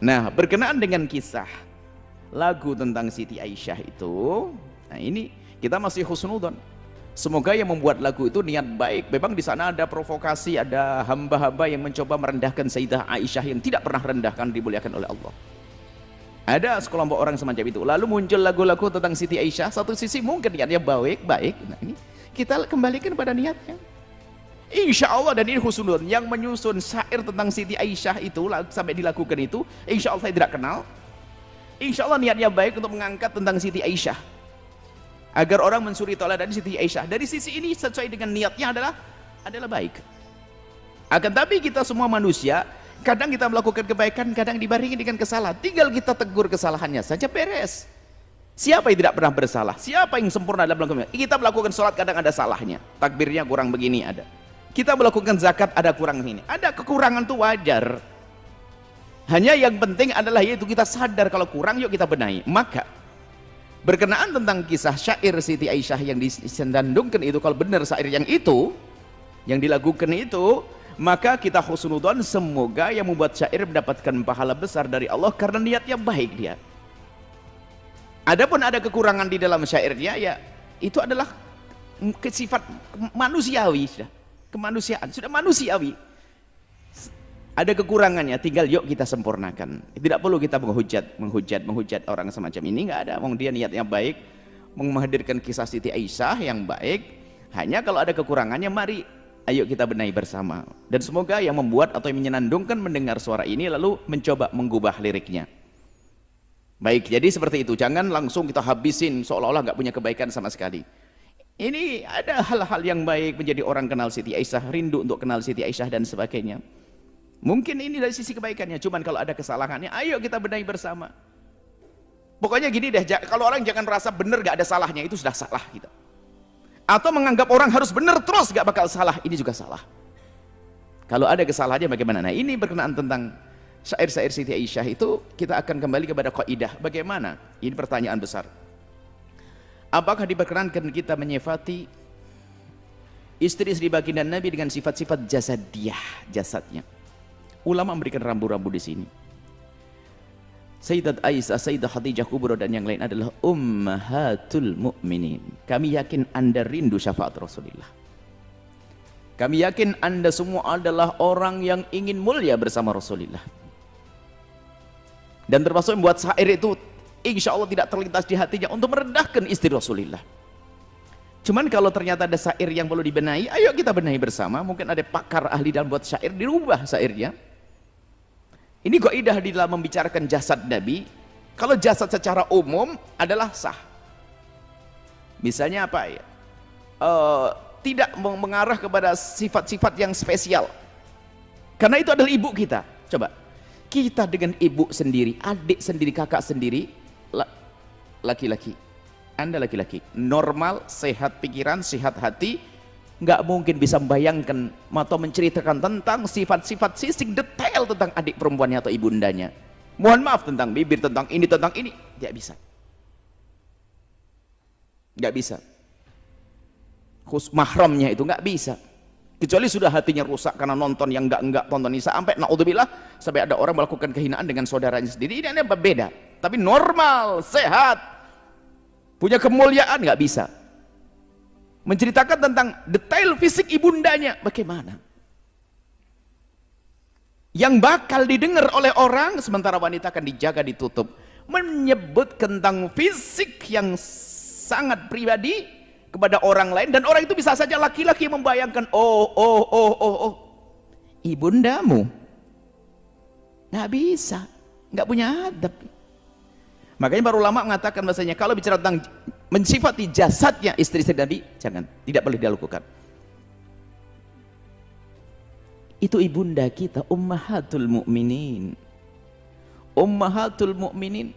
Nah, berkenaan dengan kisah lagu tentang Siti Aisyah itu, nah ini kita masih husnudzon. Semoga yang membuat lagu itu niat baik. Memang di sana ada provokasi, ada hamba-hamba yang mencoba merendahkan Sayyidah Aisyah yang tidak pernah rendahkan, dimuliakan oleh Allah. Ada sekelompok orang semacam itu. Lalu muncul lagu-lagu tentang Siti Aisyah. Satu sisi mungkin niatnya baik-baik. Nah, ini kita kembalikan pada niatnya. Insya Allah, dan ini husnudon yang menyusun syair tentang Siti Aisyah itu sampai dilakukan itu, insya Allah saya tidak kenal. Insya Allah niatnya baik untuk mengangkat tentang Siti Aisyah agar orang mensuri teladan Siti Aisyah. Dari sisi ini sesuai dengan niatnya adalah baik. Akan tapi kita semua manusia, kadang kita melakukan kebaikan, kadang dibarengi dengan kesalahan. Tinggal kita tegur kesalahannya saja, beres. Siapa yang tidak pernah bersalah? Siapa yang sempurna dalam melakukan? Kita melakukan sholat kadang ada salahnya, takbirnya kurang begini ada. Kita melakukan zakat ada kurang ini, ada kekurangan itu wajar. Hanya yang penting adalah yaitu kita sadar kalau kurang, yuk kita benahi. Maka berkenaan tentang kisah syair Siti Aisyah yang disandungkan itu, kalau benar syair yang itu yang dilakukan itu, maka kita husnudzon semoga yang membuat syair mendapatkan pahala besar dari Allah karena niatnya baik dia. Adapun ada kekurangan di dalam syairnya, ya itu adalah sifat manusiawi, sudah kemanusiaan, sudah manusiawi. Ada kekurangannya, tinggal yuk kita sempurnakan. Tidak perlu kita menghujat orang semacam ini, nggak ada. Dia niatnya baik, menghadirkan kisah Siti Aisyah yang baik. Hanya kalau ada kekurangannya, mari ayo kita benahi bersama. Dan semoga yang membuat atau yang menyenandungkan mendengar suara ini lalu mencoba mengubah liriknya. Baik, jadi seperti itu. Jangan langsung kita habisin seolah-olah nggak punya kebaikan sama sekali. Ini ada hal-hal yang baik, menjadi orang kenal Siti Aisyah, rindu untuk kenal Siti Aisyah dan sebagainya. Mungkin ini dari sisi kebaikannya, cuman kalau ada kesalahannya, ayo kita benahi bersama. Pokoknya gini deh, kalau orang jangan merasa benar gak ada salahnya, itu sudah salah kita. Atau menganggap orang harus benar terus gak bakal salah, ini juga salah. Kalau ada kesalahannya bagaimana? Nah, ini berkenaan tentang syair-syair Siti Aisyah itu, kita akan kembali kepada kaidah. Bagaimana? Ini pertanyaan besar. Apakah diperkenankan kita menyifati istri-istri baginda Nabi dengan sifat-sifat jasadiyah, jasadnya? Ulama memberikan rambu-rambu di sini. Sayyidat Aisyah, Sayyidah Khadijah Kubra dan yang lain adalah ummahatul mu'minin. Kami yakin Anda rindu syafaat Rasulullah. Kami yakin Anda semua adalah orang yang ingin mulia bersama Rasulullah. Dan termasuk membuat syair itu insya Allah tidak terlintas di hatinya untuk merendahkan istri Rasulullah. Cuman kalau ternyata ada syair yang perlu dibenahi, ayo kita benahi bersama. Mungkin ada pakar ahli dalam buat syair, dirubah syairnya. Ini kaidah di dalam membicarakan jasad Nabi. Kalau jasad secara umum adalah sah. Misalnya apa ya? Tidak mengarah kepada sifat-sifat yang spesial. Karena itu adalah ibu kita. Coba, kita dengan ibu sendiri, adik sendiri, kakak sendiri, laki-laki. Anda laki-laki, normal, sehat pikiran, sehat hati, nggak mungkin bisa membayangkan atau menceritakan tentang sifat-sifat sisik detail tentang adik perempuannya atau ibundanya. Mohon maaf, tentang bibir, tentang ini, tidak bisa. Nggak bisa. Mahramnya itu nggak bisa. Kecuali sudah hatinya rusak karena nonton yang enggak tonton ini, sampai naudzubillah, sampai ada orang melakukan kehinaan dengan saudaranya sendiri. Ini beda. Tapi normal, sehat, punya kemuliaan, nggak bisa. Menceritakan tentang detail fisik ibundanya bagaimana, yang bakal didengar oleh orang, sementara wanita akan dijaga, ditutup. Menyebut tentang fisik yang sangat pribadi kepada orang lain, dan orang itu bisa saja laki-laki membayangkan, oh ibundamu, nggak bisa, nggak punya adab. Makanya para ulama mengatakan bahasanya kalau bicara tentang mensifati jasadnya istri-istri Nabi, jangan, tidak boleh dilakukan. Itu ibunda kita, ummahatul mu'minin. Ummahatul mu'minin.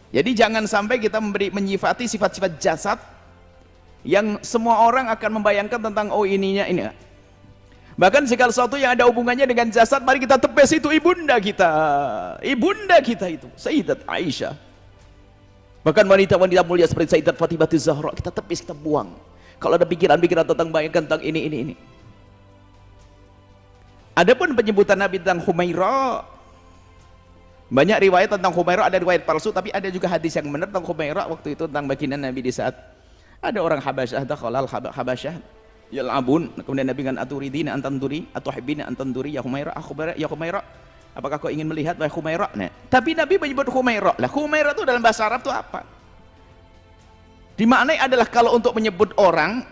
Jadi jangan sampai kita menyifati sifat-sifat jasad yang semua orang akan membayangkan tentang ininya ini. Bahkan segala sesuatu yang ada hubungannya dengan jasad, mari kita tepes itu ibunda kita. Ibunda kita itu Sayyidat Aisyah. Bahkan wanita-wanita mulia seperti Sayyidat Fatimah Zahra, kita tepis, kita buang. Kalau ada pikiran-pikiran tentang bayangkan tentang ini. Adapun penyebutan Nabi tentang Humairah, Banyak riwayat tentang Humairah, ada riwayat palsu, tapi ada juga hadis yang benar tentang Humairah waktu itu tentang baginda Nabi di saat ada orang Habasyah, dakhalal Habasyah yal'abun, kemudian Nabi kan aturidina antanduri atuhibbina antanduri ya Humairah, ya Humairah, apakah kau ingin melihat wahai Humairah? Nah, tapi Nabi menyebut Humairah. Lah Humairah itu dalam bahasa Arab itu apa? Dimaknai adalah kalau untuk menyebut orang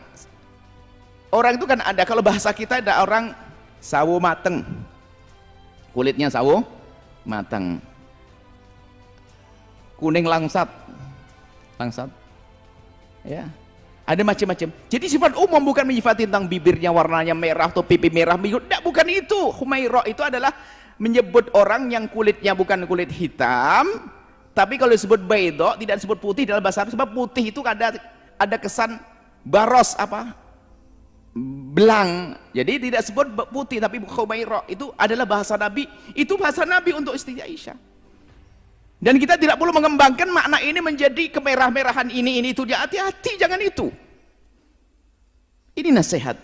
itu kan ada, kalau bahasa kita ada orang sawo mateng, kulitnya sawo matang, kuning langsat ya, ada macam-macam. Jadi sifat umum bukan menyifati tentang bibirnya warnanya merah atau pipi merah, tidak, bukan itu. Humairah itu adalah menyebut orang yang kulitnya bukan kulit hitam, tapi kalau disebut baydha tidak disebut putih dalam bahasa Arab, sebab putih itu ada kesan baros belang, jadi tidak sebut putih. Tapi Humairah itu adalah bahasa Nabi, itu bahasa Nabi untuk istri Aisyah. Dan kita tidak perlu mengembangkan makna ini menjadi kemerah-merahan ini itu, hati-hati, jangan itu. Ini nasihat,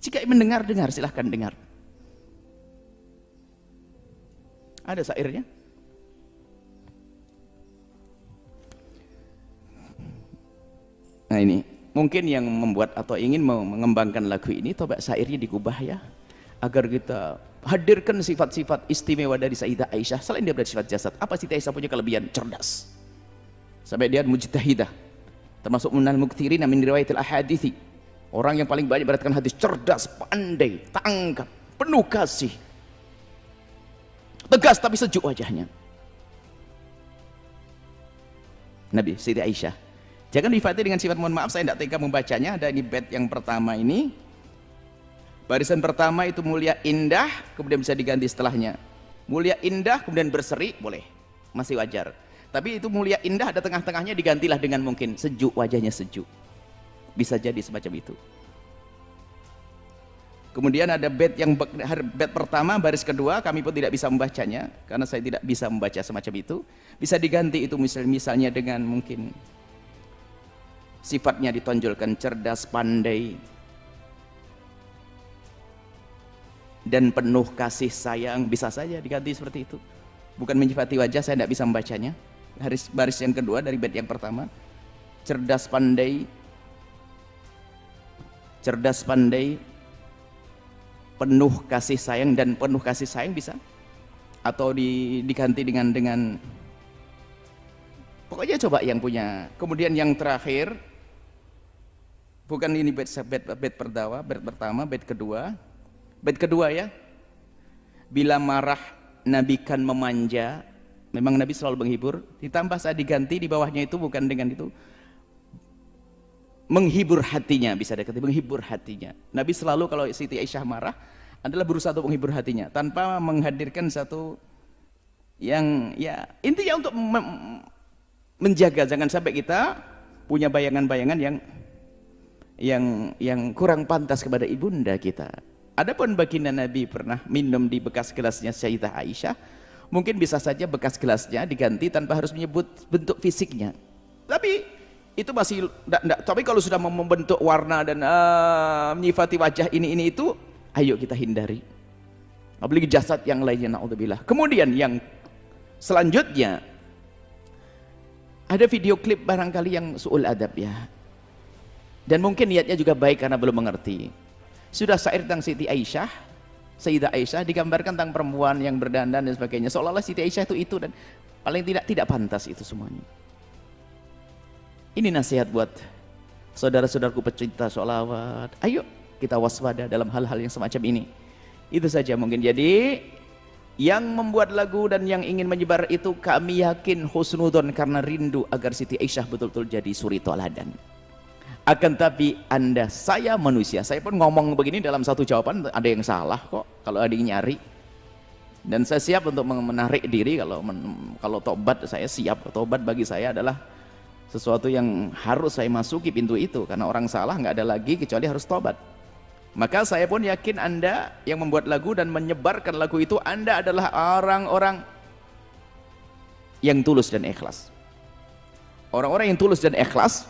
jika mendengar silahkan dengar. Ada syairnya. Nah ini mungkin yang membuat atau ingin mengembangkan lagu ini, coba syairnya digubah ya, agar kita hadirkan sifat-sifat istimewa dari Sayyidah Aisyah. Selain dia berada sifat jasad, apa Sayyidah Aisyah punya kelebihan? Cerdas, sampai dia mujtahidah, termasuk minal mukthirina min riwayatil ahadithi, orang yang paling banyak beratkan hadis, cerdas, pandai, tanggap, penuh kasih, tegas tapi sejuk wajahnya. Nabi Sayyidah Aisyah jangan difati dengan sifat, mohon maaf saya tidak tega membacanya. Ada di bait yang pertama ini, barisan pertama itu mulia indah, kemudian bisa diganti setelahnya mulia indah kemudian berseri, boleh, masih wajar. Tapi itu mulia indah ada tengah-tengahnya, digantilah dengan mungkin sejuk, wajahnya sejuk, bisa jadi semacam itu. Kemudian ada bait yang bait pertama baris kedua, kami pun tidak bisa membacanya karena saya tidak bisa membaca semacam itu. Bisa diganti itu misalnya dengan mungkin sifatnya ditonjolkan cerdas, pandai, dan penuh kasih sayang, bisa saja diganti seperti itu. Bukan menyifati wajah, saya tidak bisa membacanya. Baris yang kedua dari bait yang pertama, cerdas pandai, penuh kasih sayang, dan penuh kasih sayang bisa, atau diganti dengan pokoknya coba yang punya. Kemudian yang terakhir, bukan ini bait pertama, bait kedua ya. Bila marah Nabi kan memanja, memang Nabi selalu menghibur. Ditambah saat diganti di bawahnya itu bukan dengan itu, menghibur hatinya, bisa dikatakan menghibur hatinya. Nabi selalu kalau Siti Aisyah marah adalah berusaha untuk menghibur hatinya tanpa menghadirkan satu yang ya intinya untuk menjaga jangan sampai kita punya bayangan-bayangan yang kurang pantas kepada ibunda kita. Adapun baginda Nabi pernah minum di bekas gelasnya Sayyidah Aisyah, mungkin bisa saja bekas gelasnya diganti tanpa harus menyebut bentuk fisiknya. Tapi itu masih tapi kalau sudah membentuk warna dan menyifati wajah ini itu, ayo kita hindari. Apalagi jasad yang lainnya, naudzubillah. Kemudian yang selanjutnya ada video klip barangkali yang su'ul adab ya. Dan mungkin niatnya juga baik karena belum mengerti. Sudah syair tentang Siti Aisyah, Sayyidah Aisyah, digambarkan tentang perempuan yang berdandan dan sebagainya, seolah-olah Siti Aisyah itu dan paling tidak pantas itu semuanya. Ini nasihat buat saudara-saudaraku pecinta sholawat, ayo kita waspada dalam hal-hal yang semacam ini. Itu saja mungkin. Jadi yang membuat lagu dan yang ingin menyebar itu kami yakin husnudon karena rindu agar Siti Aisyah betul-betul jadi suri toladan. Akan tapi saya manusia, saya pun ngomong begini dalam satu jawaban ada yang salah kok kalau ada yang nyari. Dan saya siap untuk menarik diri kalau tobat, saya siap. Tobat bagi saya adalah sesuatu yang harus saya masuki pintu itu, karena orang salah nggak ada lagi kecuali harus tobat. Maka saya pun yakin Anda yang membuat lagu dan menyebarkan lagu itu, Anda adalah orang-orang yang tulus dan ikhlas. Orang-orang yang tulus dan ikhlas,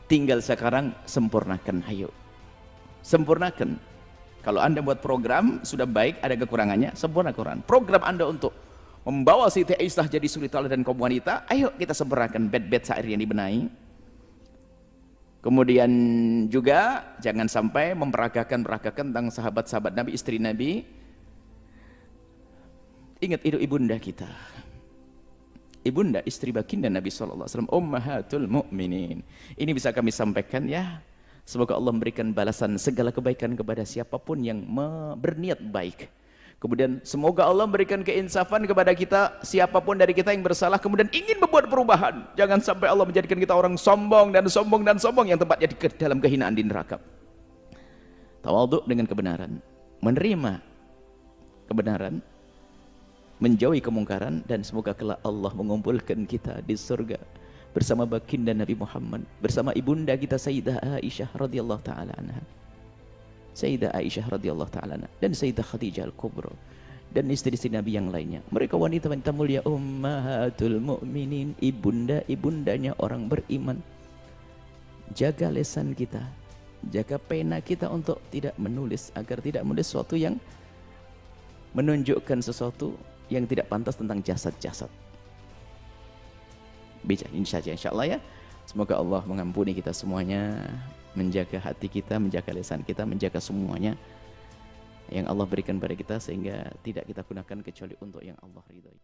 tinggal sekarang sempurnakan, ayo sempurnakan. Kalau Anda buat program sudah baik, ada kekurangannya, sempurnakan program Anda untuk membawa Siti Aisyah jadi suri teladan kaum wanita, ayo kita sebarkan bed-bed syair yang dibenahi. Kemudian juga jangan sampai memperagakan tentang sahabat-sahabat Nabi, istri Nabi. Ingat itu ibunda kita, ibunda istri baginda Nabi SAW, ummahatul mu'minin. Ini bisa kami sampaikan ya. Semoga Allah memberikan balasan segala kebaikan kepada siapapun yang berniat baik. Kemudian semoga Allah memberikan keinsafan kepada kita, siapapun dari kita yang bersalah kemudian ingin membuat perubahan. Jangan sampai Allah menjadikan kita orang sombong yang tempatnya di dalam kehinaan di neraka. Tawadhu dengan kebenaran, menerima kebenaran, menjauhi kemungkaran, dan semoga kelak Allah mengumpulkan kita di surga bersama baginda Nabi Muhammad, bersama ibunda kita Sayyidah Aisyah radhiyallahu taala anha. Sayyidah Aisyah radhiyallahu taala dan Sayyidah Khadijah al-Kubra dan istri-istri Nabi yang lainnya. Mereka wanita-wanita mulia, ummahatul mu'minin, ibundanya orang beriman. Jaga lisan kita, jaga pena kita untuk tidak menulis, agar tidak menulis sesuatu yang menunjukkan sesuatu yang tidak pantas tentang jasad-jasad. Bicara ini saja insyaallah ya. Semoga Allah mengampuni kita semuanya, menjaga hati kita, menjaga lisan kita, menjaga semuanya yang Allah berikan pada kita sehingga tidak kita gunakan kecuali untuk yang Allah ridhai.